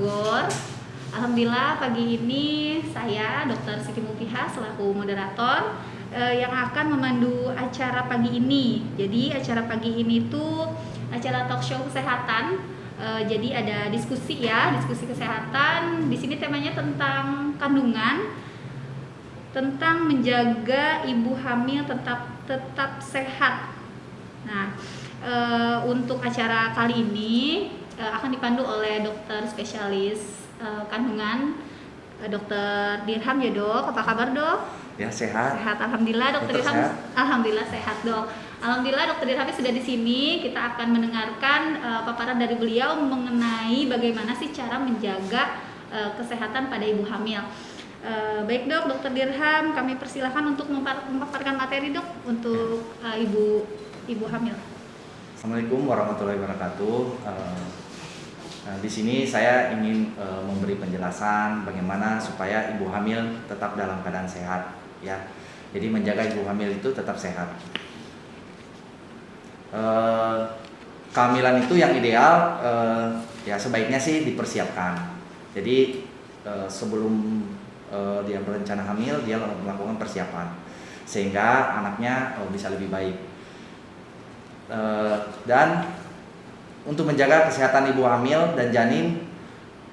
Bogor. Alhamdulillah pagi ini saya Dr. Siti Mufiha selaku moderator yang akan memandu acara pagi ini. Jadi acara pagi ini tuh acara talk show kesehatan. Jadi ada diskusi kesehatan. Di sini temanya tentang kandungan, tentang menjaga ibu hamil tetap sehat. Nah, untuk acara kali ini akan dipandu oleh dokter spesialis kandungan, Dokter Dirham ya dok. Apa kabar dok? Ya sehat. Sehat, alhamdulillah dokter Dirham. Sehat. Alhamdulillah sehat dok. Alhamdulillah dokter Dirham sudah di sini. Kita akan mendengarkan paparan dari beliau mengenai bagaimana sih cara menjaga kesehatan pada ibu hamil. Baik dok, dokter Dirham, kami persilahkan untuk memaparkan materi dok untuk ibu hamil. Assalamualaikum warahmatullahi wabarakatuh. Di sini saya ingin memberi penjelasan bagaimana supaya ibu hamil tetap dalam keadaan sehat, ya. Jadi menjaga ibu hamil itu tetap sehat. Kehamilan itu yang ideal, ya sebaiknya sih dipersiapkan. Jadi sebelum dia berencana hamil, dia melakukan persiapan sehingga anaknya bisa lebih baik. Dan untuk menjaga kesehatan ibu hamil dan janin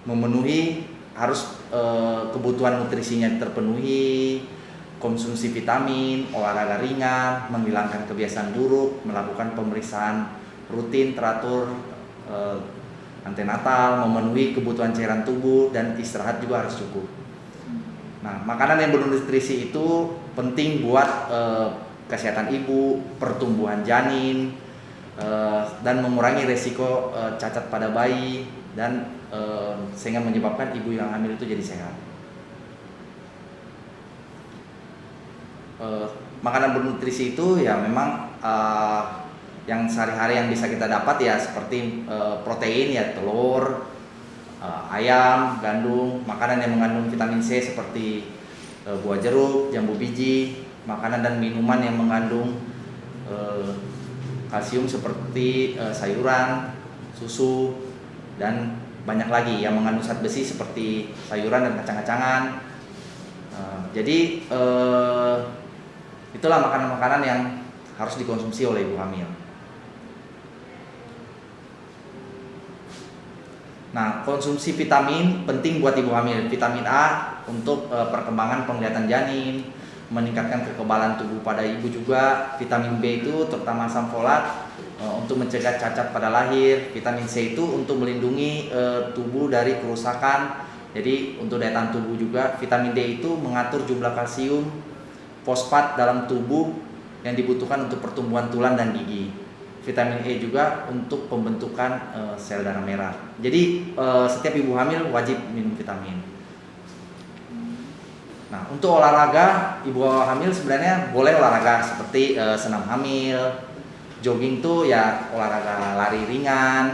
memenuhi harus kebutuhan nutrisinya terpenuhi, konsumsi vitamin, olahraga ringan, menghilangkan kebiasaan buruk, melakukan pemeriksaan rutin teratur antenatal, memenuhi kebutuhan cairan tubuh, dan istirahat juga harus cukup. Nah, makanan yang bernutrisi itu penting buat kesehatan ibu, pertumbuhan janin, dan mengurangi resiko cacat pada bayi, dan sehingga menyebabkan ibu yang hamil itu jadi sehat. Makanan bernutrisi itu ya memang yang sehari-hari yang bisa kita dapat ya seperti protein ya telur, ayam, gandum, makanan yang mengandung vitamin C seperti buah jeruk, jambu biji, makanan dan minuman yang mengandung kalsium seperti sayuran, susu, dan banyak lagi yang mengandung zat besi seperti sayuran dan kacang-kacangan. Jadi itulah makanan-makanan yang harus dikonsumsi oleh ibu hamil. Nah, konsumsi vitamin penting buat ibu hamil. Vitamin A untuk perkembangan penglihatan janin, meningkatkan kekebalan tubuh pada ibu juga. Vitamin B itu terutama asam folat untuk mencegah cacat pada lahir. Vitamin C itu untuk melindungi tubuh dari kerusakan. Jadi untuk daya tahan tubuh juga. Vitamin D itu mengatur jumlah kalsium fosfat dalam tubuh yang dibutuhkan untuk pertumbuhan tulang dan gigi. Vitamin E juga untuk pembentukan sel darah merah. Jadi setiap ibu hamil wajib minum vitamin. Nah, untuk olahraga ibu hamil sebenarnya boleh olahraga seperti senam hamil, jogging tuh ya olahraga lari ringan,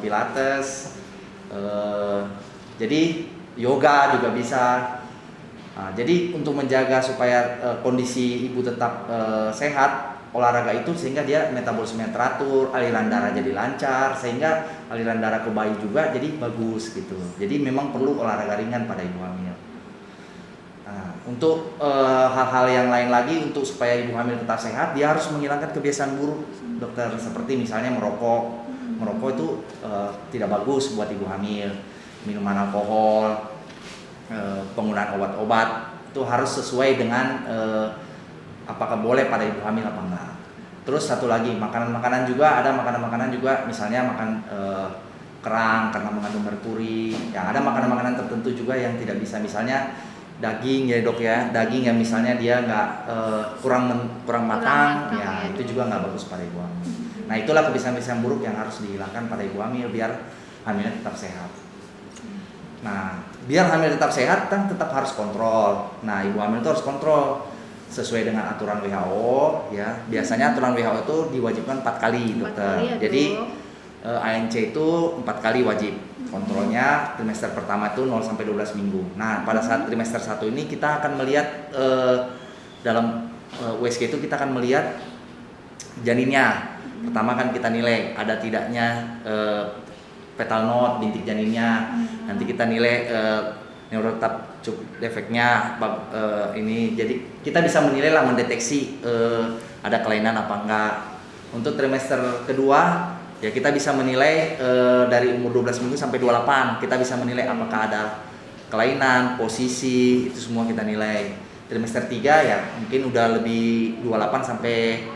pilates, jadi yoga juga bisa. Nah, jadi untuk menjaga supaya kondisi ibu tetap sehat, olahraga itu sehingga dia metabolisme teratur, aliran darah jadi lancar, sehingga aliran darah ke bayi juga jadi bagus gitu. Jadi memang perlu olahraga ringan pada ibu hamil. Nah, untuk hal-hal yang lain lagi untuk supaya ibu hamil tetap sehat, dia harus menghilangkan kebiasaan buruk, dokter, seperti misalnya merokok. Merokok itu tidak bagus buat ibu hamil. Minuman alkohol, penggunaan obat-obat itu harus sesuai dengan apakah boleh pada ibu hamil apa enggak. Terus satu lagi, makanan-makanan juga ada makanan-makanan juga, misalnya makan kerang karena mengandung merkuri. Yang ada makanan-makanan tertentu juga yang tidak bisa, misalnya daging ya dok ya, daging yang misalnya dia nggak kurang matang ya, itu juga nggak bagus pada ibu hamil. Nah, itulah kebiasaan-kebiasaan buruk yang harus dihilangkan pada ibu hamil biar hamilnya tetap sehat. Nah, biar hamil tetap sehat kan tetap harus kontrol. Nah, ibu hamil itu harus kontrol sesuai dengan aturan WHO ya. Biasanya aturan WHO itu diwajibkan 4 kali dokter. 4 kali, jadi ANC itu 4 kali wajib. Kontrolnya trimester pertama itu 0 sampai 12 minggu. Nah, pada saat trimester 1 ini kita akan melihat dalam USG itu kita akan melihat janinnya. Pertama kan kita nilai ada tidaknya fetal node, bintik janinnya. Nanti Nanti kita nilai neurotype defeknya ini. Jadi kita bisa menilai lah, mendeteksi ada kelainan apa enggak. Untuk trimester kedua ya kita bisa menilai dari umur 12 minggu sampai 28. Kita bisa menilai apakah ada kelainan, posisi, itu semua kita nilai. Trimester 3 ya mungkin udah lebih 28 sampai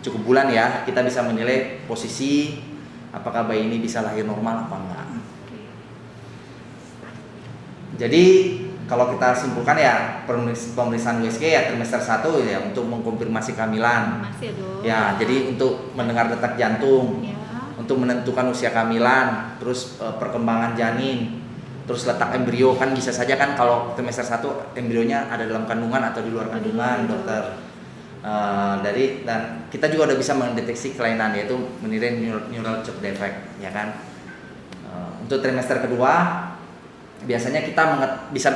cukup bulan ya, kita bisa menilai posisi apakah bayi ini bisa lahir normal apa enggak. Jadi kalau kita simpulkan ya pemeriksaan USG ya trimester 1 ya untuk mengkonfirmasi kehamilan. Masih ya, Dok. Ya, jadi untuk mendengar detak jantung, Ya. untuk menentukan usia kehamilan, terus perkembangan janin, terus letak embrio. Kan bisa saja kan kalau trimester 1 embrionya ada dalam kandungan atau di luar kandungan, dokter. Dan kita juga udah bisa mendeteksi kelainan, yaitu menilai neural chop defect, ya kan. Untuk trimester kedua biasanya kita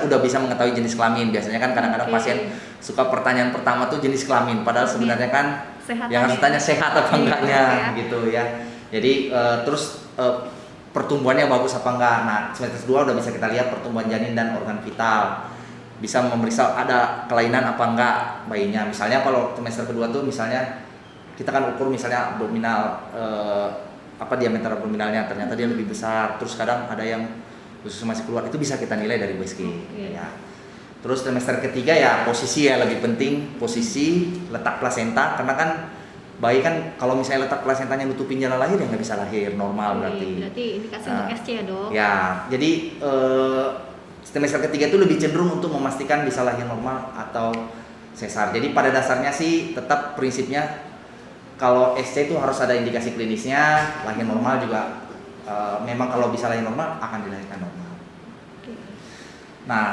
udah bisa mengetahui jenis kelamin. Biasanya kan kadang-kadang pasien suka pertanyaan pertama tuh jenis kelamin, padahal sebenarnya kan Sehat yang harus tanya sehat apa enggaknya ya. gitu ya. Jadi terus pertumbuhannya bagus apa enggak. Nah, semester 2 udah bisa kita lihat pertumbuhan janin dan organ vital. Bisa memeriksa ada kelainan apa enggak bayinya. Misalnya kalau semester kedua tuh misalnya kita kan ukur misalnya abdominal, diameter abdominalnya, ternyata dia lebih besar. Terus kadang ada yang usus masih keluar, itu bisa kita nilai dari USG. Ya. Terus trimester ketiga ya posisi ya lebih penting, posisi letak plasenta, karena kan bayi kan kalau misalnya letak plasentanya nutupin jalan lahir ya nggak bisa lahir normal berarti. Berarti indikasi untuk SC ya, Dok. Ya, jadi trimester ketiga itu lebih cenderung untuk memastikan bisa lahir normal atau sesar. Jadi pada dasarnya sih tetap prinsipnya kalau SC itu harus ada indikasi klinisnya, lahir normal juga memang kalau bisa lahir normal akan dilahirkan normal. Nah,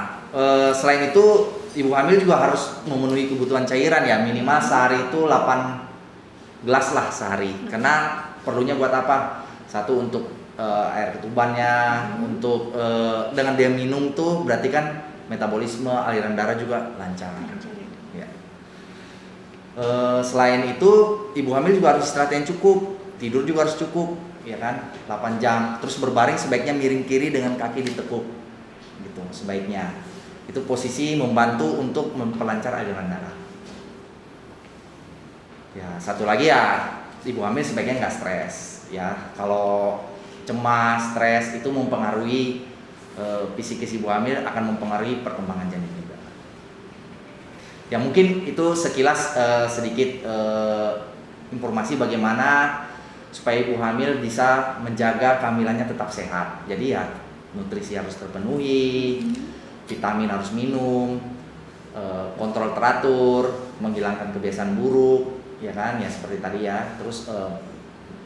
selain itu ibu hamil juga harus memenuhi kebutuhan cairan ya, minimal sehari itu 8 gelas lah sehari. Karena perlunya buat apa? Satu untuk air ketubannya, untuk dengan dia minum tuh berarti kan metabolisme aliran darah juga lancar. Ya. Selain itu ibu hamil juga harus istirahat yang cukup, tidur juga harus cukup, ya kan, 8 jam. Terus berbaring sebaiknya miring kiri dengan kaki ditekuk, gitu sebaiknya. Itu posisi membantu untuk memperlancar aliran darah. Ya, satu lagi ya ibu hamil sebaiknya nggak stres, ya. Kalau cemas, stres itu mempengaruhi psikis ibu hamil, akan mempengaruhi perkembangan janin juga. Ya mungkin itu sekilas sedikit informasi bagaimana supaya ibu hamil bisa menjaga kehamilannya tetap sehat. Jadi ya nutrisi harus terpenuhi, vitamin harus minum, kontrol teratur, menghilangkan kebiasaan buruk, ya kan, ya seperti tadi ya. Terus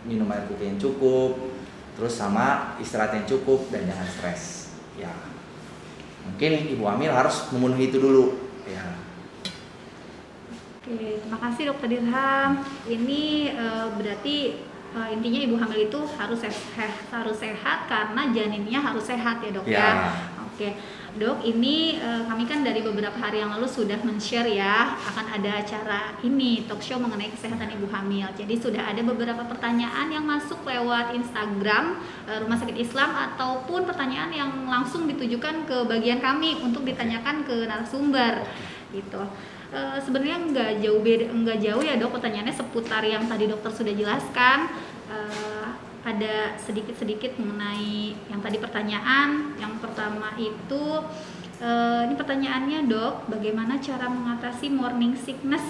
minum air putih yang cukup, terus sama istirahat yang cukup dan jangan stres. Ya mungkin ibu hamil harus memenuhi itu dulu. Ya. Oke, terima kasih Dokter Dirham. Ini berarti intinya ibu hamil itu harus sehat karena janinnya harus sehat ya, Dok ya. Oke. Dok, ini kami kan dari beberapa hari yang lalu sudah men-share ya akan ada acara ini, talk show mengenai kesehatan ibu hamil. Jadi sudah ada beberapa pertanyaan yang masuk lewat Instagram Rumah Sakit Islam ataupun pertanyaan yang langsung ditujukan ke bagian kami untuk ditanyakan ke narasumber gitu. Sebenarnya nggak jauh ya, Dok, pertanyaannya seputar yang tadi dokter sudah jelaskan. Ada sedikit mengenai yang tadi pertanyaan. Yang pertama itu ini pertanyaannya, Dok, bagaimana cara mengatasi morning sickness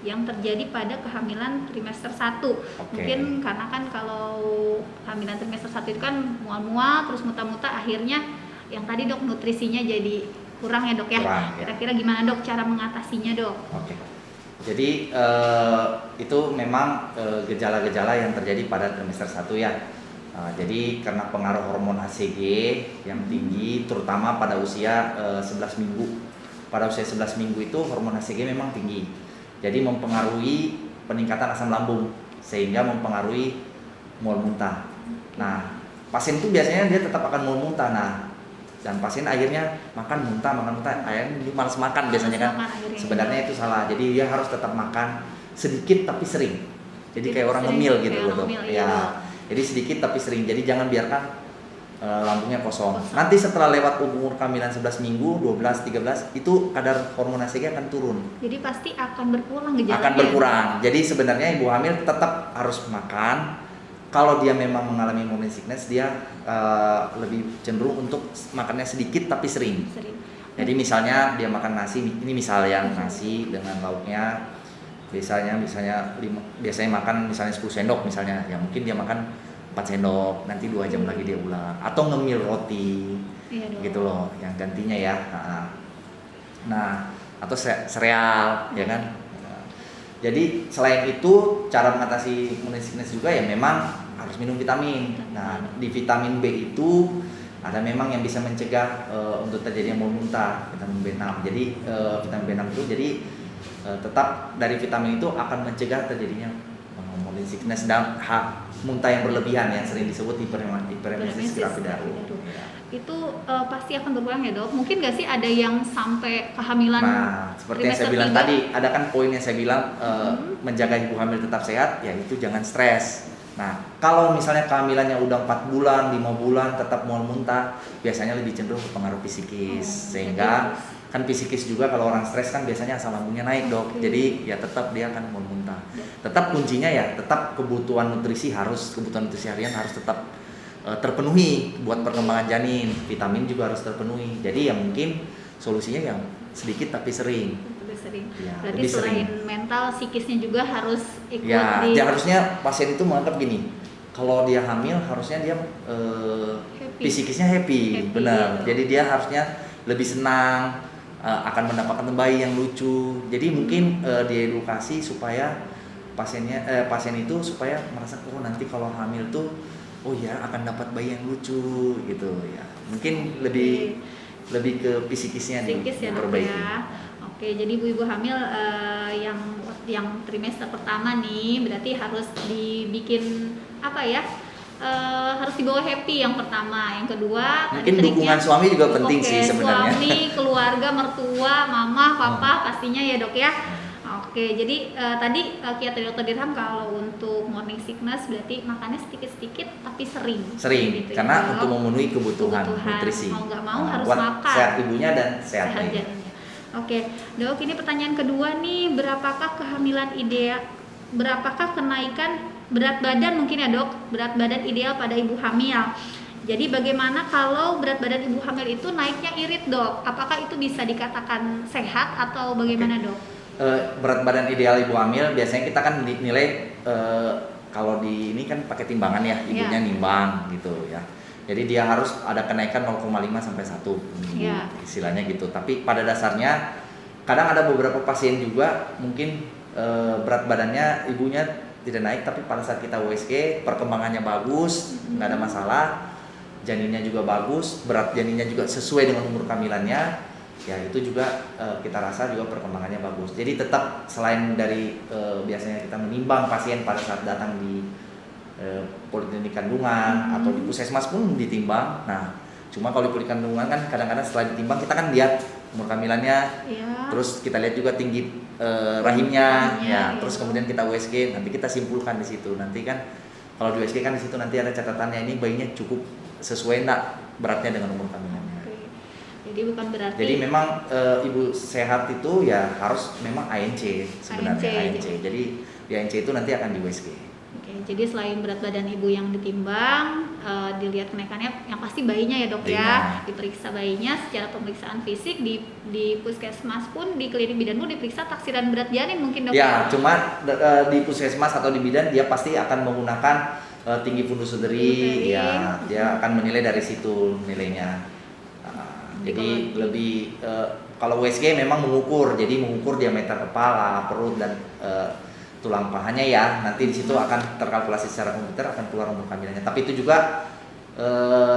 yang terjadi pada kehamilan trimester 1? Mungkin karena kan kalau kehamilan trimester 1 itu kan mual-mual terus muntah-muntah, akhirnya yang tadi, Dok, nutrisinya jadi kurang ya, Dok ya. Kira-kira gimana, Dok, cara mengatasinya, Dok? Oke. Jadi itu memang gejala-gejala yang terjadi pada trimester 1 ya. Jadi karena pengaruh hormon HCG yang tinggi, terutama pada usia 11 minggu. Pada usia 11 minggu itu hormon HCG memang tinggi. Jadi mempengaruhi peningkatan asam lambung sehingga mempengaruhi mual muntah. Nah, pasien itu biasanya dia tetap akan mual muntah. Nah, dan pasien akhirnya makan muntah, akhirnya dia malas makan biasanya kan. Sebenarnya itu salah. Jadi dia harus tetap makan sedikit tapi sering. Jadi kayak orang ngemil gitu loh, Dok. Ya. Jadi sedikit tapi sering. Jadi jangan biarkan lambungnya kosong. Kosong. Nanti setelah lewat umur kehamilan 11 minggu, 12, 13 itu kadar hormon ACG akan turun. Jadi pasti akan berkurang gejalanya. Akan berkurang. Jadi sebenarnya ibu hamil tetap harus makan. Kalau dia memang mengalami morning sickness, dia lebih cenderung untuk makannya sedikit tapi sering. Jadi misalnya dia makan nasi, ini misalnya nasi dengan lauknya biasanya makan misalnya 10 sendok misalnya, ya mungkin dia makan 4 sendok, nanti 2 jam lagi dia ulang, atau ngemil roti, gitu loh, yang gantinya ya. Nah, atau sereal, ya kan. Jadi selain itu cara mengatasi morning sickness juga ya memang harus minum vitamin. Nah, di vitamin B itu ada memang yang bisa mencegah untuk terjadinya muntah, vitamin B6. Jadi vitamin B6 itu jadi tetap dari vitamin itu akan mencegah terjadinya morning sickness dan muntah yang berlebihan yang sering disebut hiperemesis gravidarum. Itu pasti akan berkurang ya dok. Mungkin nggak sih ada yang sampai kehamilan? Nah, seperti yang saya bilang tadi, ada kan poin yang saya bilang menjaga ibu hamil tetap sehat, yaitu jangan stres. Nah, kalau misalnya kehamilannya udah 4 bulan, 5 bulan tetap mual muntah, biasanya lebih cenderung ke pengaruh psikis. Sehingga kan psikis juga kalau orang stres kan biasanya asam lambungnya naik dok. Jadi ya tetap dia akan mual muntah. Tetap kuncinya ya, tetap kebutuhan nutrisi harian harus tetap terpenuhi buat perkembangan janin. Vitamin juga harus terpenuhi. Jadi ya mungkin solusinya yang sedikit tapi sering. Ya, berarti selain mental, psikisnya juga harus ikut ya harusnya pasien itu menganggap gini, kalau dia hamil harusnya dia psikisnya happy, benar. Jadi dia harusnya lebih senang, akan mendapatkan bayi yang lucu. Jadi mungkin diedukasi supaya pasien itu supaya merasa nanti kalau hamil tuh oh ya akan dapat bayi yang lucu gitu ya. Mungkin lebih ke psikisnya diperbaiki. Ya. Oke, jadi ibu-ibu hamil yang trimester pertama nih berarti harus dibikin apa ya? Harus dibawa happy yang pertama, yang kedua mungkin dukungan suami juga penting sih sebenarnya. Suami, keluarga, mertua, mama, papa pastinya ya dok ya. Oke, jadi tadi kata Dr. Dirham kalau untuk morning sickness berarti makannya sedikit-sedikit tapi sering gitu, karena ya, untuk memenuhi kebutuhan nutrisi. Mau nggak mau harus buat makan. Sehat ibunya dan sehat janinnya. Oke, dok, ini pertanyaan kedua nih, berapakah kenaikan berat badan mungkin ya dok, berat badan ideal pada ibu hamil? Jadi bagaimana kalau berat badan ibu hamil itu naiknya irit dok? Apakah itu bisa dikatakan sehat atau bagaimana dok? Berat badan ideal ibu hamil biasanya kita kan dinilai kalau di ini kan pakai timbangan ya, ibunya nimbang gitu ya. Jadi dia harus ada kenaikan 0,5 sampai 1 istilahnya gitu. Tapi pada dasarnya kadang ada beberapa pasien juga mungkin berat badannya ibunya tidak naik, tapi pada saat kita USG perkembangannya bagus, nggak ada masalah, janinnya juga bagus, berat janinnya juga sesuai dengan umur kehamilannya, ya itu juga kita rasa juga perkembangannya bagus. Jadi tetap selain dari biasanya kita menimbang pasien pada saat datang di poliklinik kandungan atau di puskesmas pun ditimbang. Nah, cuma kalau di poliklinik kandungan kan kadang-kadang setelah ditimbang kita kan lihat umur kehamilannya, terus kita lihat juga tinggi rahimnya, terus kemudian kita USG, nanti kita simpulkan di situ. Nanti kan kalau di USG kan di situ nanti ada catatannya, ini bayinya cukup sesuai enggak beratnya dengan umur kehamilannya. Jadi bukan berarti. Jadi memang ibu sehat itu ya harus memang ANC sebenarnya ANC. Jadi di ANC itu nanti akan di USG. Jadi selain berat badan ibu yang ditimbang, dilihat kenaikannya, yang pasti bayinya ya dok ya, diperiksa bayinya secara pemeriksaan fisik di puskesmas pun, di klinik bidan pun diperiksa taksiran berat janin mungkin dok. Ya, cuma di puskesmas atau di bidan dia pasti akan menggunakan tinggi fundus uteri, ya dia akan menilai dari situ nilainya. Jadi lebih kalau USG memang mengukur, jadi mengukur diameter kepala, perut dan tulang pahanya ya. Nanti di situ akan terkalkulasi secara komputer, akan keluar umur kehamilannya. Tapi itu juga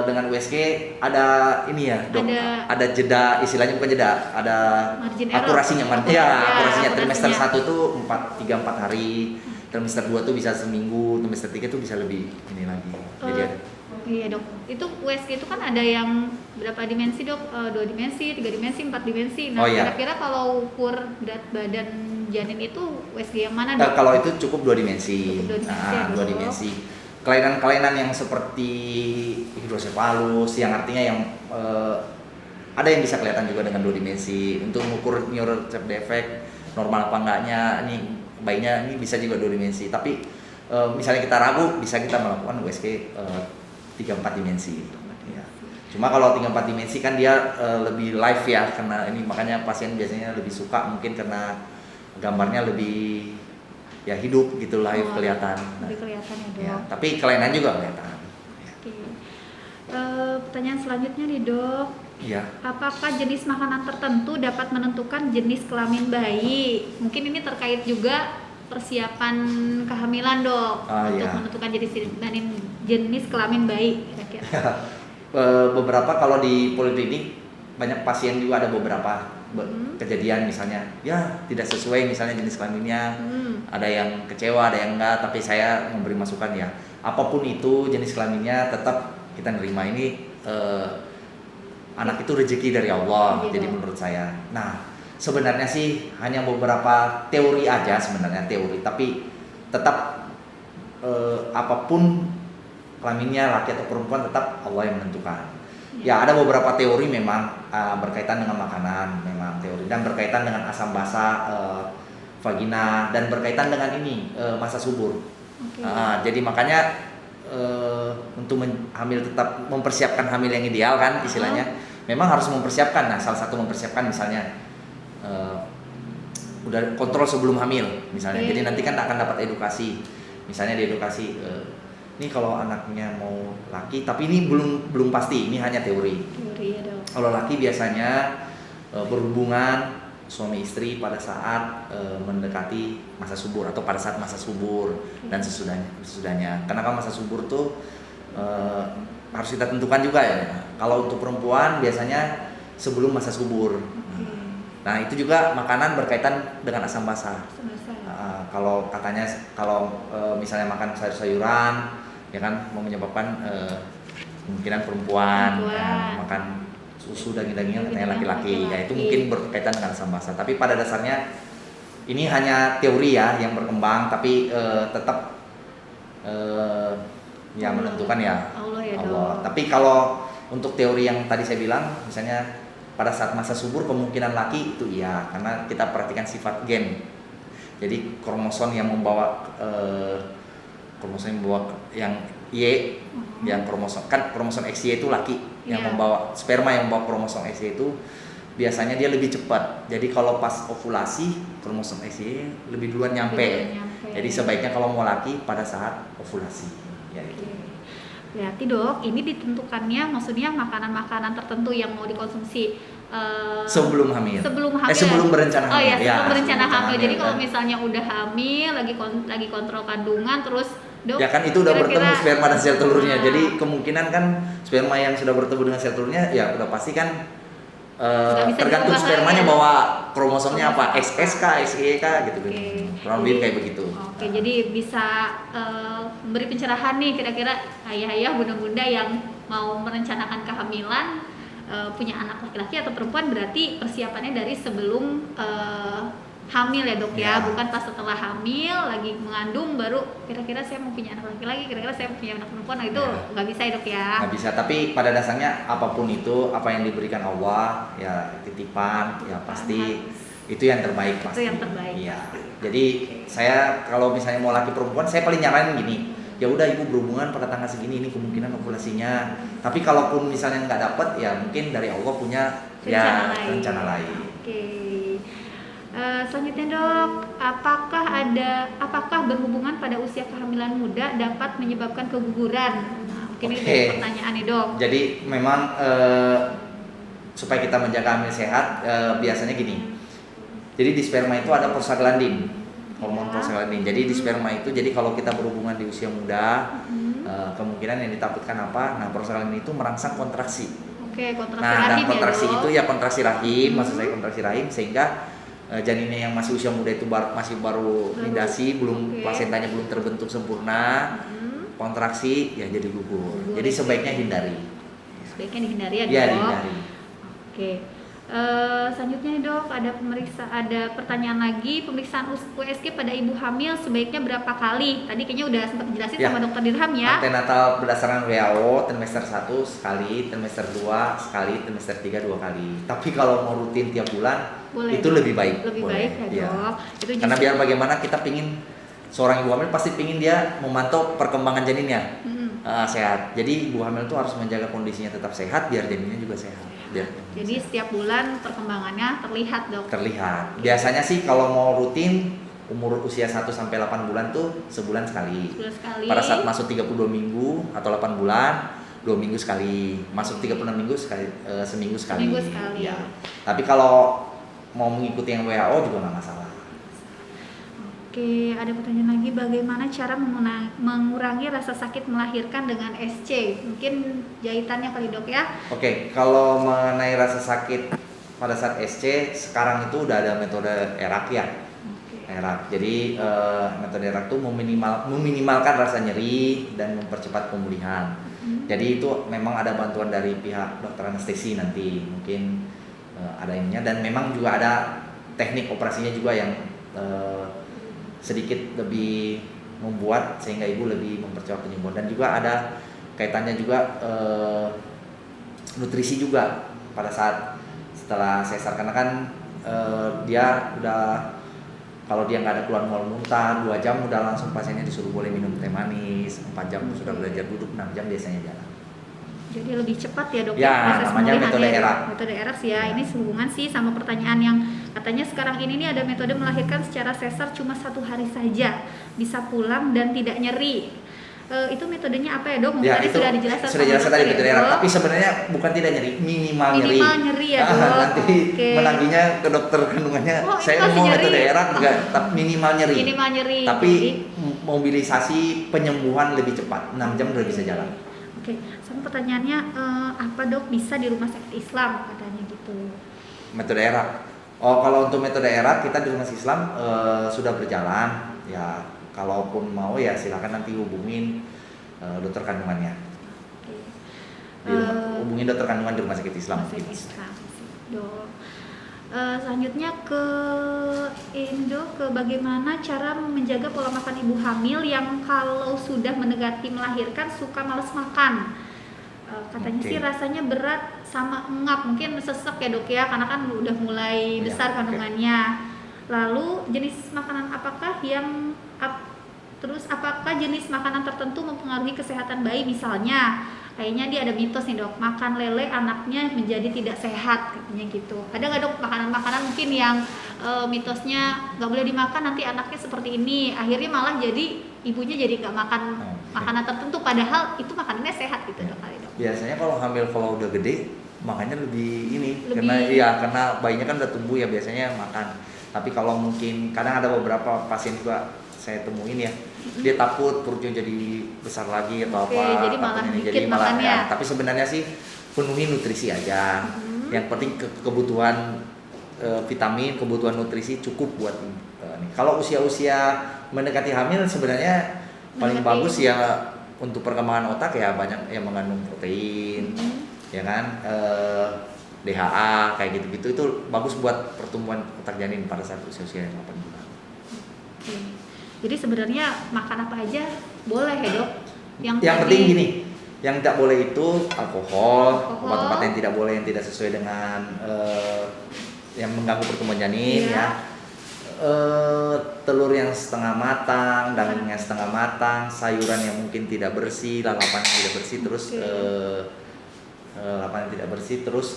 dengan USG ada ini ya dok, ada jeda, istilahnya bukan jeda, ada akurasinya. Akurasinya trimester 1 itu 3-4 hari, trimester 2 tuh bisa seminggu, trimester 3 tuh bisa lebih ini lagi. Jadi iya dok, itu USG itu kan ada yang berapa dimensi dok? 2 dimensi, 3 dimensi, 4 dimensi. Nah kira-kira kalau ukur berat badan janin itu USG yang mana dok? Kalau itu cukup 2 dimensi. 2 dimensi. kelainan-kelainan yang seperti hidrosefalus yang artinya yang ada yang bisa kelihatan juga dengan 2 dimensi. Untuk mengukur neuroceptive defect normal apa enggaknya, ini bayinya ini bisa juga 2 dimensi. Tapi misalnya kita ragu, bisa kita melakukan USG 3-4 dimensi. Ya. Cuma kalau 3-4 dimensi kan dia lebih live ya, karena ini makanya pasien biasanya lebih suka mungkin karena gambarnya lebih ya hidup gitu, live kelihatan. Lebih kelihatan ya dok. Ya, tapi kelainan juga kelihatan. Oke. Pertanyaan selanjutnya nih dok. Iya. Apakah jenis makanan tertentu dapat menentukan jenis kelamin bayi? Mungkin ini terkait juga persiapan kehamilan dok, untuk menentukan jenis kelamin bayi kira-kira. Beberapa kalau di poliklinik banyak pasien juga ada beberapa kejadian misalnya ya tidak sesuai misalnya jenis kelaminnya, ada yang kecewa, ada yang enggak, tapi saya memberi masukan ya apapun itu jenis kelaminnya tetap kita nerima. Ini anak itu rezeki dari Allah, jadi menurut saya. Nah sebenarnya sih hanya beberapa teori aja sebenarnya, teori, tapi tetap apapun kelaminnya laki atau perempuan tetap Allah yang menentukan. Ya ada beberapa teori memang berkaitan dengan makanan, memang teori, dan berkaitan dengan asam basa vagina, dan berkaitan dengan ini masa subur. Jadi makanya untuk hamil tetap mempersiapkan hamil yang ideal kan istilahnya, memang harus mempersiapkan. Nah salah satu mempersiapkan misalnya udah kontrol sebelum hamil misalnya. Jadi nanti kan akan dapat edukasi, misalnya diedukasi ini kalau anaknya mau laki, tapi ini belum pasti, ini hanya teori. Ya dok. Kalau laki biasanya berhubungan suami istri pada saat mendekati masa subur atau pada saat masa subur dan sesudahnya. Karena kan masa subur tuh harus kita tentukan juga ya. Kalau untuk perempuan biasanya sebelum masa subur. Nah itu juga makanan berkaitan dengan asam basa. Kalau katanya misalnya makan sayur-sayuran ya kan mau menyebabkan kemungkinan perempuan. Makan susu daging-dagingan katanya laki-laki. Ya itu mungkin berkaitan dengan asam basa. Tapi pada dasarnya ini hanya teori ya yang berkembang, tapi tetap yang menentukan ya Allah. Tapi kalau untuk teori yang tadi saya bilang, misalnya pada saat masa subur kemungkinan laki itu iya, karena kita perhatikan sifat gen. Jadi kromosom yang membawa yang Y, yang kromosom XY itu laki, yang membawa sperma yang membawa kromosom XY itu biasanya dia lebih cepat. Jadi kalau pas ovulasi kromosom XY lebih duluan nyampe. Jadi sebaiknya kalau mau laki pada saat ovulasi. Ya itu. Berarti dok, ini ditentukannya maksudnya makanan-makanan tertentu yang mau dikonsumsi sebelum hamil. Sebelum berencana hamil. Sebelum berencana hamil. Jadi kalau misalnya udah hamil, lagi kontrol kandungan, terus dok, ya kan itu udah bertemu sperma dan sel telurnya. Jadi kemungkinan kan sperma yang sudah bertemu dengan sel telurnya ya udah pasti kan tergantung spermanya bawa kromosomnya apa, XS kah, XY kah gitu. Kurang lebih kayak begitu. Jadi bisa memberi pencerahan nih kira-kira ayah-ayah, bunda-bunda yang mau merencanakan kehamilan, punya anak laki-laki atau perempuan, berarti persiapannya dari sebelum hamil ya dok ya, bukan pas setelah hamil lagi mengandung baru kira-kira saya mau punya anak laki-laki, kira-kira saya mau punya anak perempuan. Nah itu nggak bisa ya dok ya. Nggak bisa, tapi pada dasarnya apapun itu, apa yang diberikan Allah ya titipan ya pasti itu yang terbaik pasti. Itu yang terbaik. Iya. Jadi saya kalau misalnya mau laki perempuan, saya paling nyaranin gini, ya udah ibu berhubungan pada tanggal segini, ini kemungkinan ovulasinya. Tapi kalaupun misalnya nggak dapet, ya mungkin dari Allah punya rencana lain. Selanjutnya dok, apakah berhubungan pada usia kehamilan muda dapat menyebabkan keguguran? Mungkin ini pertanyaan nih dok. Jadi memang supaya kita menjaga hamil sehat, biasanya gini. Jadi di sperma itu ada prostaglandin, hormon prostaglandin. Jadi di sperma itu, jadi kalau kita berhubungan di usia muda, kemungkinan yang ditakutkan apa? Nah, prostaglandin itu merangsang kontraksi. Kontraksi rahim. Dan kontraksi itu ya kontraksi rahim, maksud saya kontraksi rahim, sehingga janinnya yang masih usia muda itu masih baru nidasi, belum plasentanya belum terbentuk sempurna, kontraksi ya jadi gugur. Jadi sebaiknya hindari. Sebaiknya dihindari ya dok. Iya, dihindari. Selanjutnya nih dok, ada pertanyaan lagi, pemeriksaan USG pada ibu hamil sebaiknya berapa kali? Tadi kayaknya udah sempat dijelasin Ya. sama dokter Dirham ya. Antenatal berdasarkan WHO, trimester 1 sekali, trimester 2 sekali, trimester 3 2 kali. Tapi kalau mau rutin tiap bulan, Boleh, itu dok. lebih baik. Lebih Boleh. baik ya Iya. dok. Itu Karena justru- biar bagaimana kita pingin seorang ibu hamil pasti pingin dia memantau perkembangan janinnya sehat. Jadi ibu hamil itu harus menjaga kondisinya tetap sehat biar janinnya juga sehat. Jadi setiap bulan perkembangannya terlihat dok. Terlihat. Biasanya sih kalau mau rutin umur usia 1 sampai 8 bulan tuh sebulan sekali. Sebulan sekali. Pada saat masuk 32 minggu atau 8 bulan 2 minggu sekali. Masuk 36 minggu sekali, seminggu sekali. Seminggu sekali. Ya. Tapi kalau mau mengikuti yang WHO juga nggak masalah. Oke, ada pertanyaan lagi, bagaimana cara mengurangi rasa sakit melahirkan dengan SC? Mungkin jahitannya kali dok ya? Oke, kalau mengenai rasa sakit pada saat SC, sekarang itu udah ada metode ERAK ya. ERAK. Jadi metode ERAK itu meminimalkan rasa nyeri dan mempercepat pemulihan. Jadi itu memang ada bantuan dari pihak dokter anestesi nanti, mungkin ada ininya, dan memang juga ada teknik operasinya juga yang sedikit lebih membuat sehingga ibu lebih mempercepat penyembuhan, dan juga ada kaitannya juga nutrisi juga pada saat setelah sesar, karena kan dia udah, kalau dia nggak ada keluar mual muntah 2 jam udah langsung pasiennya disuruh boleh minum teh manis, 4 jam sudah belajar duduk, 6 jam biasanya jalan. Jadi lebih cepat ya dok Ya, proses namanya pemulihan metode ya, ERAK. Metode ERAK sih ya. Ini sehubungan sih sama pertanyaan yang katanya sekarang ini nih ada metode melahirkan secara sesar cuma 1 hari saja, bisa pulang dan tidak nyeri. Itu metodenya apa ya dok? Mungkin Ya, tadi itu sudah dijelaskan sudah jelas sama tadi dokter metode ya, ERAK, Dok. tapi sebenarnya bukan tidak nyeri, minimal nyeri. Minimal nyeri ya dok. Nanti Oke. menagihnya ke dokter kandungannya, Oh, ini saya masih mau nyeri. metode ERAK enggak, tapi minimal nyeri. Minimal nyeri. Tapi Jadi, mobilisasi penyembuhan lebih cepat, 6 jam udah bisa jalan. Oke, sama pertanyaannya apa dok bisa di rumah sakit Islam katanya gitu. Metode ERAK. Oh, kalau untuk metode ERAK kita di rumah sakit Islam sudah berjalan. Ya, kalaupun mau ya silakan nanti hubungin dokter kandungannya. Oke. Hubungin dokter kandungan di rumah sakit Islam. Rumah sakit Islam, dok. Selanjutnya ke Indo, ke bagaimana cara menjaga pola makan ibu hamil yang kalau sudah mendekati melahirkan suka malas makan. Katanya Oke. sih rasanya berat sama engap, mungkin sesek ya dok ya, karena kan udah mulai Ya, besar oke. kandungannya. Lalu jenis makanan apakah yang terus apakah jenis makanan tertentu mempengaruhi kesehatan bayi, misalnya kayaknya dia ada mitos nih dok, makan lele anaknya menjadi tidak sehat katanya gitu. Ada nggak dok makanan-makanan mungkin yang mitosnya nggak boleh dimakan nanti anaknya seperti ini, akhirnya malah jadi ibunya jadi nggak makan makanan tertentu padahal itu makanannya sehat gitu dok kali dok. Biasanya kalau hamil kalau udah gede makanya lebih ini, Lebih- karena bayinya kan udah tumbuh ya biasanya makan. Tapi kalau mungkin kadang ada beberapa pasien juga saya temuin ya, dia takut perutnya jadi besar lagi atau Oke, apa, jadi malah takutnya ini. dikit malah makannya. ya. Tapi sebenarnya sih penuhi nutrisi aja. Yang penting kebutuhan vitamin, kebutuhan nutrisi cukup buat ini. Kalau usia-usia mendekati hamil sebenarnya paling Mendekati. bagus ya untuk perkembangan otak ya banyak yang mengandung protein, ya kan, DHA kayak gitu-gitu itu bagus buat pertumbuhan otak janin pada saat usia-usia 8 bulan. Oke. Jadi sebenarnya makan apa aja boleh ya dok? Yang tadi- penting gini, yang tidak boleh itu alkohol, Alkohol. obat-obat yang tidak boleh, yang tidak sesuai dengan yang mengganggu pertumbuhan janin Iya. ya. Telur yang setengah matang, daging yang setengah matang, sayuran yang mungkin tidak bersih, lalapan yang tidak bersih, terus Oke. lalapan yang tidak bersih, terus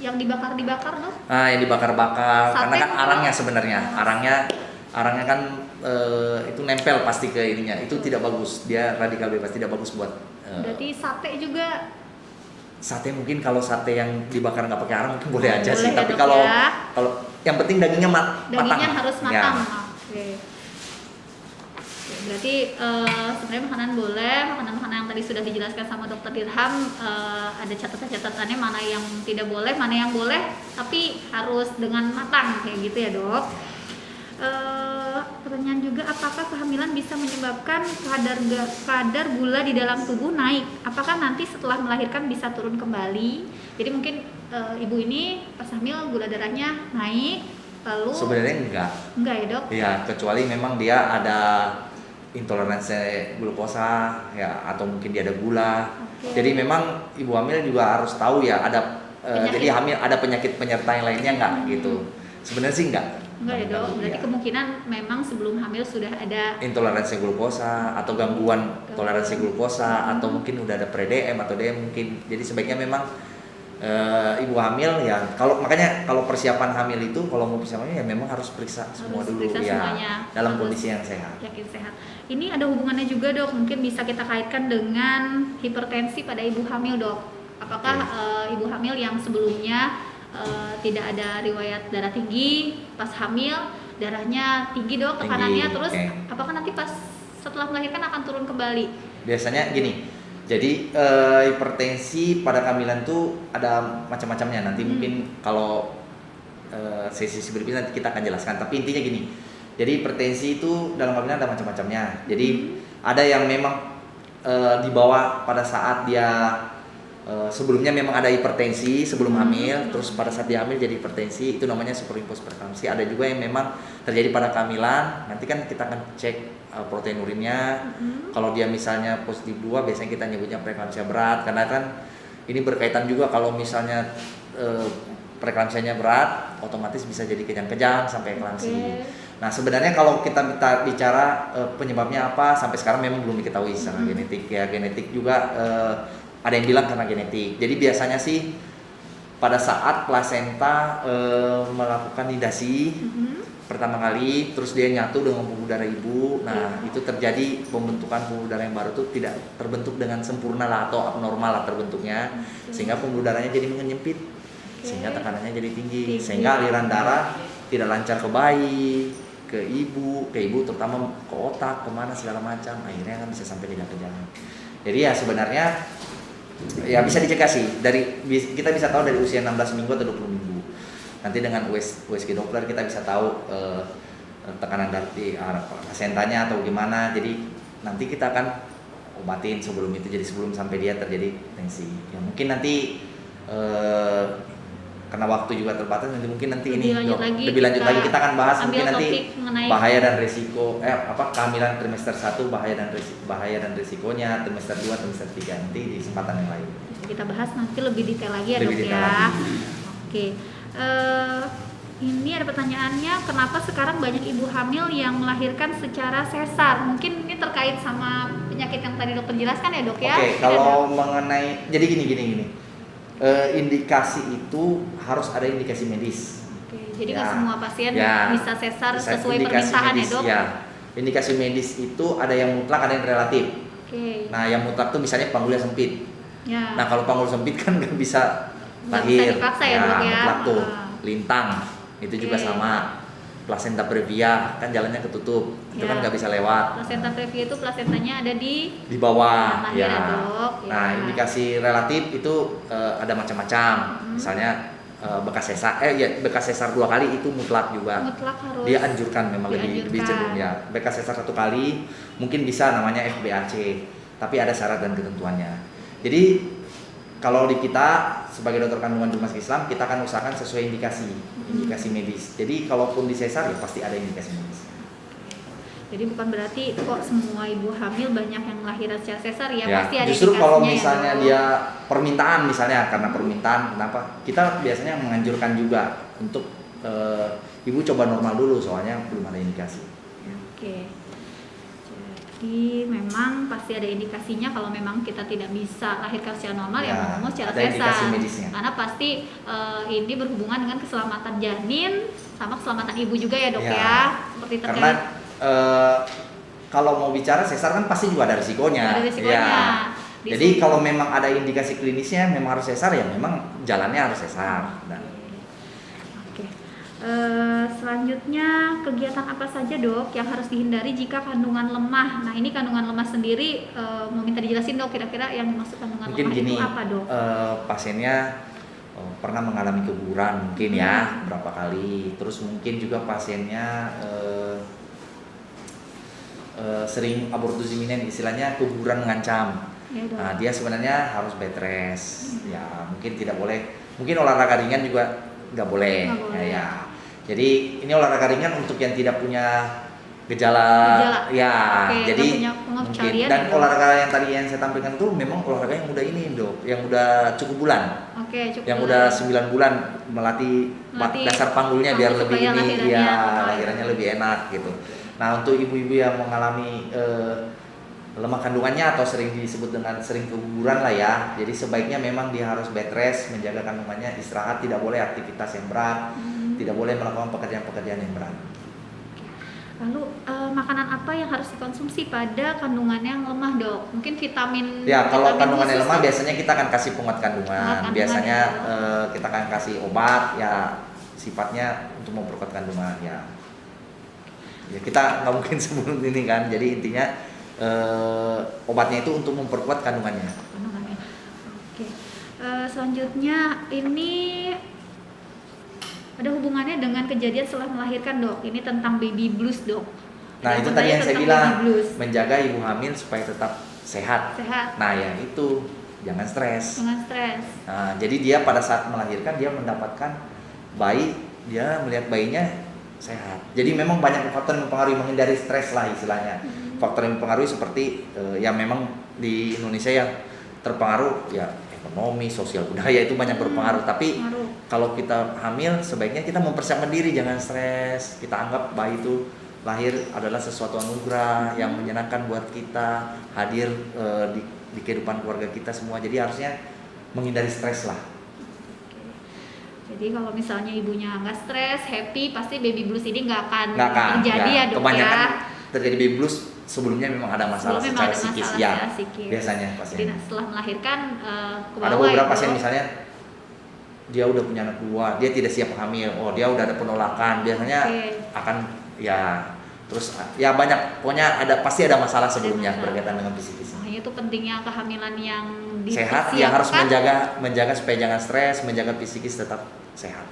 yang dibakar dok? yang dibakar-bakar, Sate karena kan mungkin? arangnya sebenarnya, arangnya kan itu nempel pasti ke ininya, itu tidak bagus, dia radikal bebas, tidak bagus buat. Berarti sate juga Sate mungkin kalau sate yang dibakar nggak pakai arang mungkin boleh aja boleh sih, ya, tapi Dok, kalau ya. kalau yang penting dagingnya dagingnya matang. harus Ya. matang. Oke. Oke, berarti sebenarnya makanan boleh, makanan-makanan yang tadi sudah dijelaskan sama dokter Dirham, ada catatan-catatannya mana yang tidak boleh, mana yang boleh, tapi harus dengan matang kayak gitu ya dok. Pertanyaan juga, apakah kehamilan bisa menyebabkan kadar gula di dalam tubuh naik? Apakah nanti setelah melahirkan bisa turun kembali? Jadi mungkin ibu ini pas hamil gula darahnya naik, lalu Sebenarnya enggak ya dok? ya kecuali memang dia ada intoleransi glukosa ya, atau mungkin dia ada gula. Oke. Jadi memang ibu hamil juga harus tahu ya ada Penyakit. jadi hamil ada penyakit penyerta yang lainnya nggak gitu. Sebenarnya sih nggak. Enggak ya dok, berarti Iya. kemungkinan memang sebelum hamil sudah ada Intoleransi glukosa atau gangguan toleransi glukosa atau mungkin udah ada pre-DM atau DM mungkin. Jadi sebaiknya memang ibu hamil ya, makanya kalau persiapan hamil itu kalau mau persiapan hamil ya memang harus periksa semua Harus dulu periksa ya semuanya. dalam Harus kondisi yang sehat. yakin sehat. Ini ada hubungannya juga dok, mungkin bisa kita kaitkan dengan hipertensi pada ibu hamil dok. Apakah ibu hamil yang sebelumnya tidak ada riwayat darah tinggi, pas hamil darahnya tinggi dok, tekanannya Tinggi, terus oke. apakah nanti pas setelah melahirkan akan turun kembali? Biasanya gini, jadi hipertensi pada kehamilan tuh ada macam-macamnya. Nanti mungkin kalau sesi berikutnya nanti kita akan jelaskan. Tapi intinya gini, jadi hipertensi itu dalam kehamilan ada macam-macamnya. Jadi ada yang memang dibawa pada saat dia sebelumnya memang ada hipertensi sebelum hamil, terus pada saat dia hamil jadi hipertensi, itu namanya superimpos preeklamsi. Ada juga yang memang terjadi pada kehamilan, nanti kan kita akan cek protein urinnya. Kalau dia misalnya positif 2, biasanya kita nyebutnya preeklamsia berat, karena kan ini berkaitan juga kalau misalnya preeklamsianya berat, otomatis bisa jadi kejang-kejang sampai eklamsi. Oke. Nah sebenarnya kalau kita bicara penyebabnya apa, sampai sekarang memang belum diketahui secara genetik ya. Genetik juga ada yang bilang karena genetik. Jadi biasanya sih pada saat plasenta melakukan nidasi pertama kali, terus dia nyatu dengan pembuluh darah ibu. Nah itu terjadi pembentukan pembuluh darah yang baru itu tidak terbentuk dengan sempurna lah, atau abnormal lah terbentuknya, sehingga pembuluh darahnya jadi menyempit, sehingga tekanannya jadi tinggi, sehingga aliran darah tidak lancar ke bayi, ke ibu terutama ke otak, kemana segala macam, akhirnya kan bisa sampai kejang-kejang. Jadi ya sebenarnya ya bisa dicegah sih, kita bisa tahu dari usia 16 minggu atau 20 minggu. Nanti dengan USG Doppler kita bisa tahu tekanan darah di placentanya atau gimana. Jadi nanti kita akan obatin sebelum itu, jadi sebelum sampai dia terjadi tensi. Ya mungkin nanti karena waktu juga terbatas, nanti lebih lanjut lagi kita akan bahas mungkin nanti bahaya dan risiko kehamilan trimester 1, bahaya dan risikonya, trimester 2, trimester 3, nanti di kesempatan yang lain. Kita bahas nanti lebih detail lagi ya Lebih dok detail ya. lagi. Oke. Ini ada pertanyaannya, kenapa sekarang banyak ibu hamil yang melahirkan secara sesar? Mungkin ini terkait sama penyakit yang tadi dokter jelaskan ya dok ya? Oke, kalau mengenai, jadi gini. Indikasi itu harus ada indikasi medis. Oke, jadi Ya, nggak semua pasien ya, bisa sesar bisa sesuai indikasi permintaan medis, ya dok? ya. Indikasi medis itu ada yang mutlak, ada yang relatif. Oke. Nah, yang mutlak tuh misalnya panggulnya sempit. Ya. Nah, kalau panggul sempit kan nggak bisa Nggak lahir. bisa dipaksa ya, dok ya? Mutlak tuh. Ah. Lintang itu juga Oke. sama. Placenta previa kan jalannya ketutup, itu Ya. kan nggak bisa lewat. Placenta previa itu placentanya ada di Di bawah lahir ya. ya, dok. Nah, Ya. indikasi relatif itu ada macam-macam. Misalnya bekas sesar 2 kali itu mutlak juga. mutlak harus Dia anjurkan memang lebih dianjurkan. cenderung ya. Bekas sesar 1 kali mungkin bisa namanya FBAC, tapi ada syarat dan ketentuannya. Jadi kalau di kita sebagai dokter kandungan Rumah Sakit Islam, kita akan usahakan sesuai indikasi medis. Jadi kalaupun di sesar ya pasti ada indikasi medis. Jadi bukan berarti kok semua ibu hamil banyak yang lahiran secara sesar ya, pasti ada justru indikasinya kalau ya, misalnya dok. dia permintaan, misalnya karena permintaan, kenapa? Kita biasanya menganjurkan juga untuk ibu coba normal dulu, soalnya belum ada indikasi. Oke. Jadi memang pasti ada indikasinya kalau memang kita tidak bisa lahirkan secara normal ya, mau ngomong secara ada indikasi sesar. medisnya. Karena pasti ini berhubungan dengan keselamatan janin sama keselamatan ibu juga ya dok Ya. ya. Seperti terkait Karena kalau mau bicara sesar kan pasti juga ada risikonya. Ada risikonya. Ya. Di Jadi kalau memang ada indikasi klinisnya memang harus sesar, ya memang jalannya harus sesar. Nah, Oke. Selanjutnya kegiatan apa saja dok yang harus dihindari jika kandungan lemah? Nah ini kandungan lemah sendiri mau minta dijelasin dok, kira-kira yang dimaksud kandungan mungkin lemah gini, itu apa dok? pasiennya pernah mengalami keguguran mungkin ya berapa kali. Terus mungkin juga pasiennya sering abortus iminen, istilahnya keguguran mengancam. Ya, dok. Nah, dia sebenarnya harus bed rest. Ya, mungkin tidak boleh Mungkin olahraga ringan juga nggak boleh. Nggak boleh. Ya. Jadi ini olahraga ringan untuk yang tidak punya gejala. Ya. Oke, Jadi punya mungkin pengecualian dan ya, Dok? olahraga yang tadi yang saya tampilkan tuh memang olahraga yang udah ini Dok, yang udah cukup bulan. Oke, cukup. Yang udah 9 bulan melatih dasar panggulnya biar lebih supaya ini lahirannya ya lahirannya lebih enak gitu. Nah, untuk ibu-ibu yang mengalami lemah kandungannya atau sering disebut dengan sering keguguran lah ya. Jadi sebaiknya memang dia harus bed rest, menjaga kandungannya, istirahat, tidak boleh aktivitas yang berat, tidak boleh melakukan pekerjaan-pekerjaan yang berat. Lalu makanan apa yang harus dikonsumsi pada kandungan yang lemah, Dok? Mungkin vitamin. Ya, kalau vitamin kandungannya khusus, lemah Dok? biasanya kita akan kasih penguat kandungan. Biasanya kita akan kasih obat ya sifatnya untuk memperkuat kandungan ya. Ya kita nggak mungkin sebelum ini kan. Jadi intinya obatnya itu untuk memperkuat kandungannya. Oke. Selanjutnya ini ada hubungannya dengan kejadian setelah melahirkan, Dok. Ini tentang baby blues, Dok. Nah, itu tadi yang saya bilang, menjaga ibu hamil supaya tetap sehat. Nah, yang itu jangan stres. Jangan stres. Nah, jadi dia pada saat melahirkan dia mendapatkan bayi, dia melihat bayinya sehat. Jadi memang banyak faktor yang mempengaruhi, menghindari stres lah istilahnya. Faktor yang mempengaruhi seperti yang memang di Indonesia yang terpengaruh ya ekonomi, sosial, budaya itu banyak berpengaruh. Tapi kalau kita hamil sebaiknya kita mempersiapkan diri, jangan stres. Kita anggap bayi itu lahir adalah sesuatu anugerah yang menyenangkan buat kita, hadir di kehidupan keluarga kita semua. Jadi harusnya menghindari stres lah. Jadi kalau misalnya ibunya nggak stres, happy, pasti baby blues ini nggak akan terjadi ya, Dok. Kebanyakan ya. Terjadi baby blues sebelumnya memang ada masalah secara psikis ya. Biasanya pasien. Jadi setelah melahirkan ada beberapa pasien misalnya dia udah punya anak dua, dia tidak siap hamil, dia udah ada penolakan, biasanya akan ya terus ya banyak, pokoknya pasti ada masalah sebelumnya berkaitan dengan psikis. Itu pentingnya kehamilan yang sehat, ya harus menjaga supaya jangan stres, menjaga psikis tetap sehat.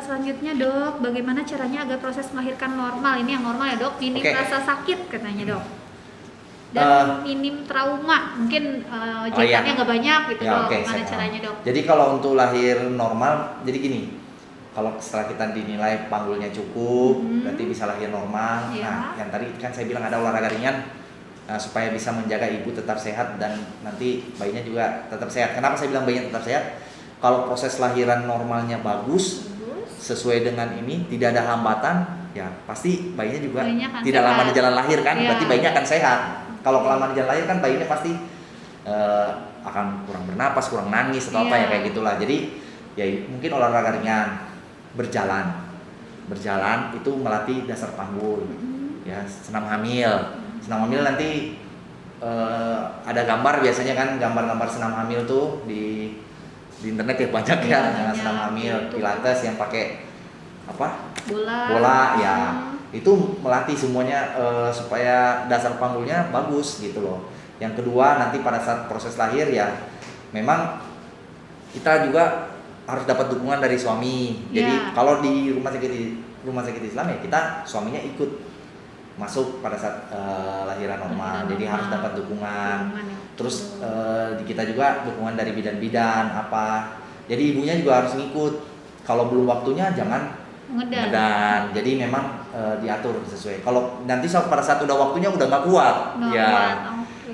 Selanjutnya, Dok, bagaimana caranya agar proses melahirkan normal? Ini yang normal ya, Dok. Minim rasa sakit katanya, Dok. Dan minim trauma, mungkin jahitannya nggak banyak gitu, Dok. Gimana caranya, Dok? Jadi kalau untuk lahir normal, jadi gini, kalau setelah kita dinilai panggulnya cukup, berarti bisa lahir normal. Nah, yang tadi kan saya bilang ada olahraga ringan supaya bisa menjaga ibu tetap sehat dan nanti bayinya juga tetap sehat. Kenapa saya bilang bayinya tetap sehat? Kalau proses lahiran normalnya bagus, sesuai dengan ini, tidak ada hambatan, ya pasti bayinya juga tidak lama di jalan lahir kan, berarti bayinya akan sehat. Kalau kelamaan di jalan lahir kan bayinya pasti akan kurang bernapas, kurang nangis atau apa ya kayak gitulah. Jadi ya mungkin olahraga ringan, berjalan itu melatih dasar panggul, ya senam hamil nanti ada gambar biasanya kan, gambar-gambar senam hamil tuh di internet ya banyak ya, senam hamil, pilates yang pakai bola ya, itu melatih semuanya supaya dasar panggulnya bagus gitu loh. Yang kedua nanti pada saat proses lahir ya memang kita juga harus dapat dukungan dari suami. Jadi kalau di rumah sakit Islam ya kita suaminya ikut masuk pada saat lahiran normal. Jadi harus dapat dukungan. Terus kita juga dukungan dari bidan-bidan apa. Jadi ibunya juga harus ngikut. Kalau belum waktunya jangan ngedan. Jadi memang diatur sesuai. Kalau nanti pada saat udah waktunya udah nggak kuat,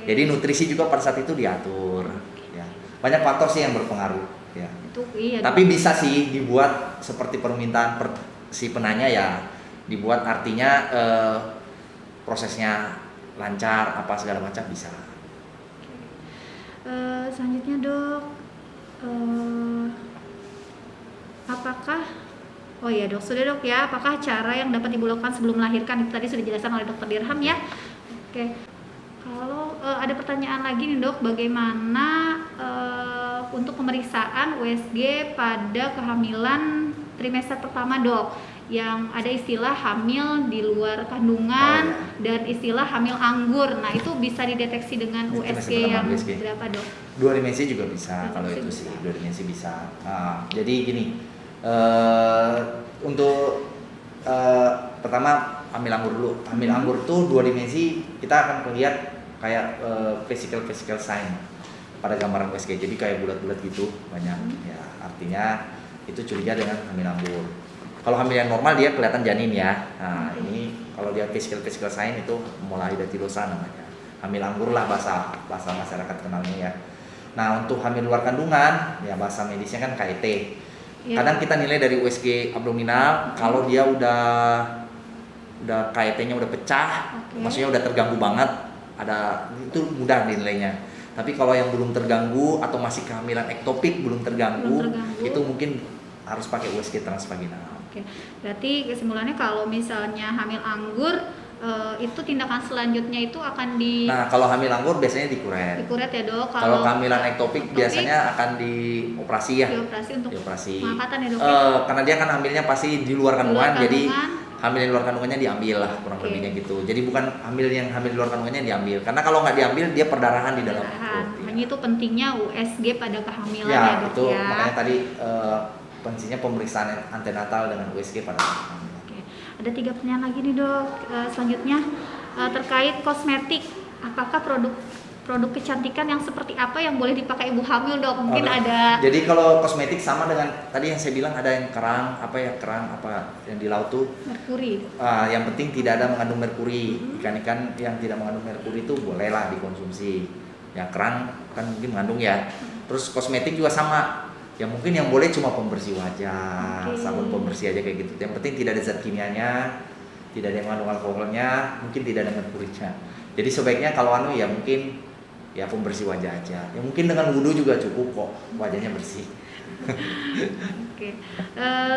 Jadi nutrisi juga pada saat itu diatur. Ya. Banyak faktor sih yang berpengaruh. Ya. Tapi bisa sih dibuat seperti permintaan si penanya ya, dibuat artinya prosesnya lancar apa segala macam bisa. Selanjutnya, Dok, apakah Dok, sudah, Dok ya, apakah cara yang dapat ibu lakukan sebelum melahirkan itu tadi sudah dijelaskan oleh Dokter Dirham ya. Oke. Kalau ada pertanyaan lagi nih, Dok, bagaimana untuk pemeriksaan USG pada kehamilan trimester pertama, Dok, yang ada istilah hamil di luar kandungan dan istilah hamil anggur. Nah, itu bisa dideteksi dengan USG yang berapa, Dok? 2 dimensi juga bisa kalau itu sih, 2 dimensi bisa. Nah, jadi gini, untuk pertama hamil anggur dulu. Hamil anggur tuh 2 dimensi, kita akan melihat kayak physical sign. pada gambaran USG. Jadi kayak bulat-bulat gitu banyak. Ya, artinya itu curiga dengan hamil anggur. Kalau hamil yang normal dia kelihatan janin ya. Nah, ini kalau dia physical sign itu mulai datilosa namanya. Hamil anggur lah bahasa masyarakat kenalnya ya. Nah, untuk hamil luar kandungan ya bahasa medisnya kan KET. Ya. Kadang kita nilai dari USG abdominal kalau dia udah KET-nya udah pecah, maksudnya udah terganggu banget, itu mudah dinilainya. Tapi kalau yang belum terganggu atau masih kehamilan ektopik belum terganggu, itu mungkin harus pakai USG transvaginal. Oke, berarti kesimpulannya kalau misalnya hamil anggur itu tindakan selanjutnya itu akan Nah, kalau hamil anggur biasanya dikuret. Dikuret ya dok. Kalau kehamilan ektopik biasanya akan dioperasi ya. Dioperasi untuk pengangkatan ya dok. Karena dia kan hamilnya pasti di luar kandungan, jadi hamil di luar kandungannya diambil lah kurang lebihnya gitu. Jadi bukan hamil di luar kandungannya diambil. Karena kalau nggak diambil dia perdarahan di dalam perut. Makanya itu pentingnya USG pada kehamilan ya, ya dok itu, ya. Makanya tadi pentingnya pemeriksaan antenatal dengan USG pada kehamilan. Ada 3 pertanyaan lagi nih dok. Selanjutnya terkait kosmetik, apakah produk kecantikan yang seperti apa yang boleh dipakai ibu hamil dok? Mungkin ada. Jadi kalau kosmetik sama dengan tadi yang saya bilang ada yang kerang yang di laut tuh. Merkuri. Yang penting tidak ada mengandung merkuri. Ikan-ikan yang tidak mengandung merkuri itu bolehlah dikonsumsi. Ya kerang kan mungkin mengandung ya. Terus kosmetik juga sama. Ya mungkin yang boleh cuma pembersih wajah, sabun pembersih aja kayak gitu. Yang penting tidak ada zat kimianya, tidak ada yang mengandung alkoholnya, mungkin tidak ada merkurinya. Jadi sebaiknya kalau ya mungkin ya pembersih wajah aja. Ya mungkin dengan wudhu juga cukup kok, wajahnya bersih. Oke.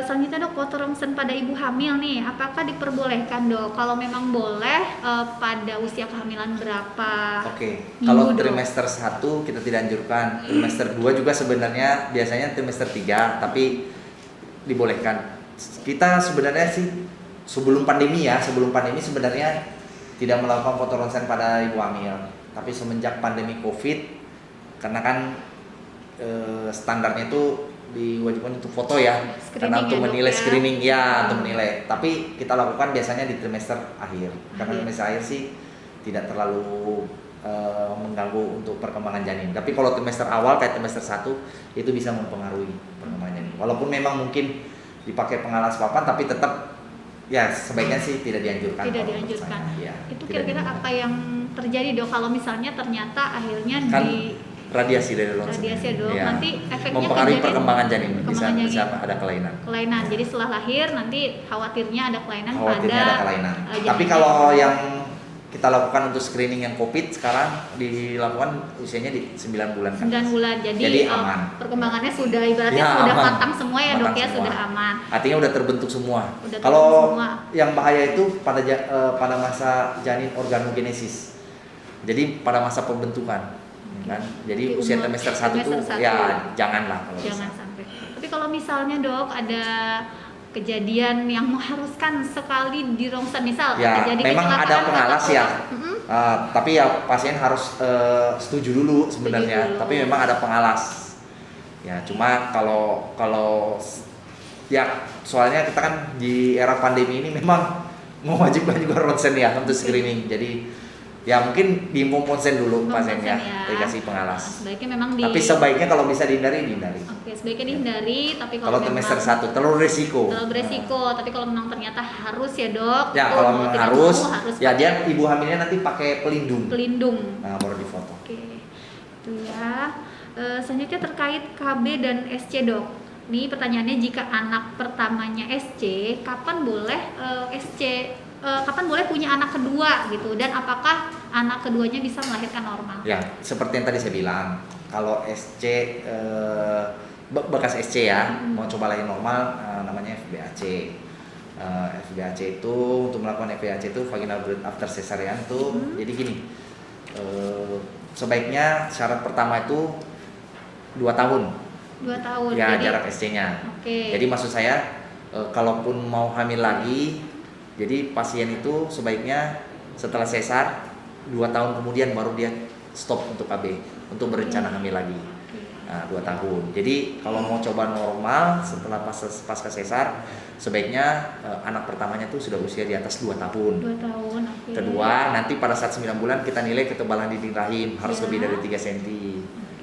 Selanjutnya dok, foto ronsen pada ibu hamil nih, apakah diperbolehkan dok? Kalau memang boleh, pada usia kehamilan berapa? Oke. Kalau trimester 1 kita tidak anjurkan. Trimester 2 juga sebenarnya biasanya trimester 3, tapi dibolehkan. Kita sebenarnya sih sebelum pandemi sebenarnya tidak melakukan foto ronsen pada ibu hamil. Tapi semenjak pandemi COVID, karena kan standarnya itu diwajibkan untuk foto ya, karena untuk menilai screening ya, untuk menilai. Tapi kita lakukan biasanya di trimester akhir, karena trimester akhir sih tidak terlalu mengganggu untuk perkembangan janin. Tapi kalau trimester awal kayak trimester 1 itu bisa mempengaruhi perkembangan janin. Walaupun memang mungkin dipakai pengalas papan, tapi tetap ya sebaiknya sih tidak dianjurkan. Tidak dianjurkan. Ya, itu kira-kira apa yang terjadi dok kalau misalnya ternyata akhirnya kan radiasi dari ronsen. Radiasi dok, ya. nanti efeknya mempengaruhi perkembangan janin, bisa ada kelainan. Jadi setelah lahir nanti khawatirnya ada kelainan janin. Tapi kalau yang kita lakukan untuk screening yang COVID sekarang dilakukan usianya di 9 bulan kan. 9 bulan. Jadi aman. Perkembangannya sudah ibaratnya sudah matang semua ya dok ya, sudah aman. Artinya udah terbentuk semua. Kalau yang bahaya itu pada masa janin organogenesis. Jadi pada masa pembentukan. Kan? Jadi usia trimester 1 tuh ya janganlah kalau jangan sampai. Tapi kalau misalnya dok ada kejadian yang mengharuskan sekali di ronsen misal ya, terjadi memang ada pengalas ya. Tapi ya pasien harus setuju dulu sebenarnya. Tapi memang ada pengalas. Ya cuma kalau ya soalnya kita kan di era pandemi ini memang mewajibkan juga ronsen ya untuk screening. Jadi ya mungkin diimbau konsen dulu pasiennya, dikasih pengalas. Tapi sebaiknya kalau bisa dihindari. Oke, sebaiknya dihindari. Tapi kalau trimester 1 terlalu beresiko. Tapi kalau memang ternyata harus ya dok. Ya kalau memang harus ya dia ibu hamilnya nanti pakai pelindung. Nah baru difoto. Oke, itu ya. Selanjutnya terkait KB dan SC dok. Nih pertanyaannya, jika anak pertamanya SC, kapan boleh kapan boleh punya anak kedua gitu, dan apakah anak keduanya bisa melahirkan normal? Ya, seperti yang tadi saya bilang, kalau SC bekas SC ya, mau coba lahir normal namanya FBAC. FBAC itu untuk melakukan FBAC itu vaginal birth after cesarean tuh. Jadi gini, sebaiknya syarat pertama itu 2 tahun. 2 tahun. Ya, jadi, jarak SC-nya. Jadi maksud saya kalaupun mau hamil lagi, jadi pasien itu sebaiknya setelah sesar 2 tahun kemudian baru dia stop untuk KB, untuk berencana hamil lagi. Nah, 2 tahun. Jadi kalau mau coba normal setelah pasca sesar, sebaiknya anak pertamanya tuh sudah usia di atas 2 tahun. 2 tahun. Kedua, nanti pada saat 9 bulan kita nilai ketebalan dinding rahim harus lebih dari 3 cm.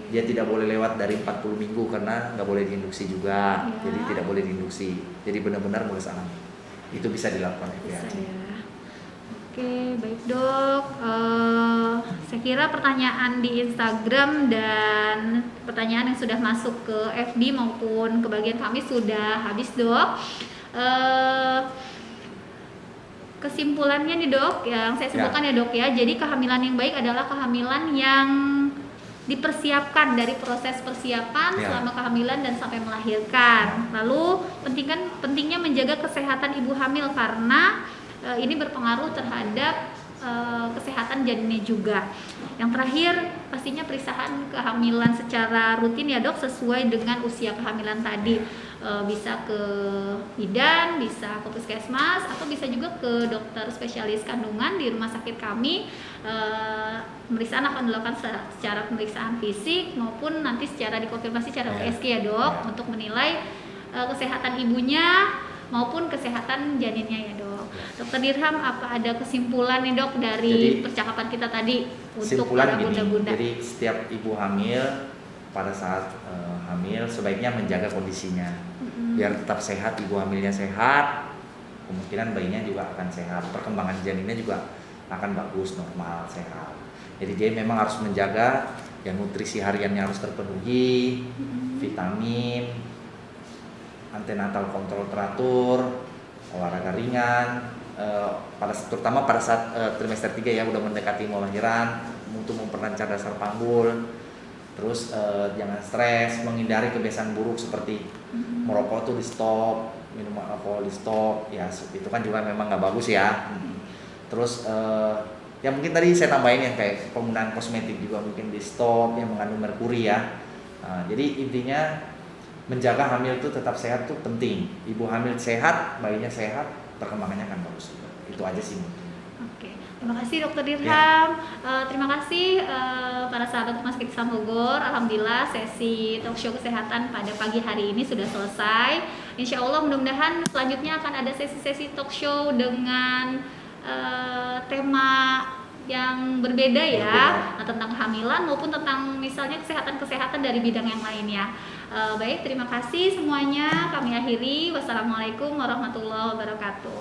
dia tidak boleh lewat dari 40 minggu karena nggak boleh diinduksi juga. Ya. Jadi tidak boleh diinduksi. Jadi benar-benar mulus alami. Itu bisa dilakukan Bisa FIHC. ya. Oke, baik dok. Saya kira pertanyaan di Instagram dan pertanyaan yang sudah masuk ke FB maupun ke bagian kami sudah habis dok. Kesimpulannya nih dok, yang saya sebutkan ya dok ya. Jadi kehamilan yang baik adalah kehamilan yang dipersiapkan dari proses persiapan selama kehamilan dan sampai melahirkan. Lalu pentingnya menjaga kesehatan ibu hamil karena ini berpengaruh terhadap kesehatan janinnya juga. Yang terakhir pastinya periksaan kehamilan secara rutin ya dok, sesuai dengan usia kehamilan tadi. Bisa ke bidan, bisa ke puskesmas, atau bisa juga ke dokter spesialis kandungan di rumah sakit kami. Pemeriksaan akan dilakukan secara pemeriksaan fisik maupun nanti secara dikonfirmasi secara USG ya dok, untuk menilai kesehatan ibunya maupun kesehatan janinnya ya dok. Dokter Dirham, apa ada kesimpulan nih dok dari percakapan kita tadi untuk para bunda-bunda? Jadi setiap ibu hamil pada saat hamil sebaiknya menjaga kondisinya biar tetap sehat, ibu hamilnya sehat, kemungkinan bayinya juga akan sehat, perkembangan janinnya juga akan bagus, normal, sehat. Jadi dia memang harus menjaga ya, nutrisi hariannya harus terpenuhi, vitamin, antenatal kontrol teratur, olahraga ringan, terutama pada saat trimester 3 ya, udah mendekati mau lahiran, untuk memperlancar dasar panggul. Terus jangan stres, menghindari kebiasaan buruk seperti merokok tuh di stop, minum alkohol di stop, ya itu kan juga memang nggak bagus ya. Terus ya mungkin tadi saya tambahin yang kayak penggunaan kosmetik juga mungkin di stop yang mengandung merkuri ya. Jadi intinya menjaga hamil itu tetap sehat tuh penting. Ibu hamil sehat, bayinya sehat, perkembangannya akan bagus juga. Itu aja sih mungkin. Oke, terima kasih Dokter Dirham. Terima kasih para sahabat Rumah Sakit Islam Bogor. Alhamdulillah sesi talkshow kesehatan pada pagi hari ini sudah selesai. Insya Allah mudah-mudahan selanjutnya akan ada sesi-sesi talkshow dengan tema yang berbeda ya, tentang kehamilan maupun tentang misalnya kesehatan-kesehatan dari bidang yang lainnya. Baik, terima kasih semuanya. Kami akhiri. Wassalamualaikum warahmatullahi wabarakatuh.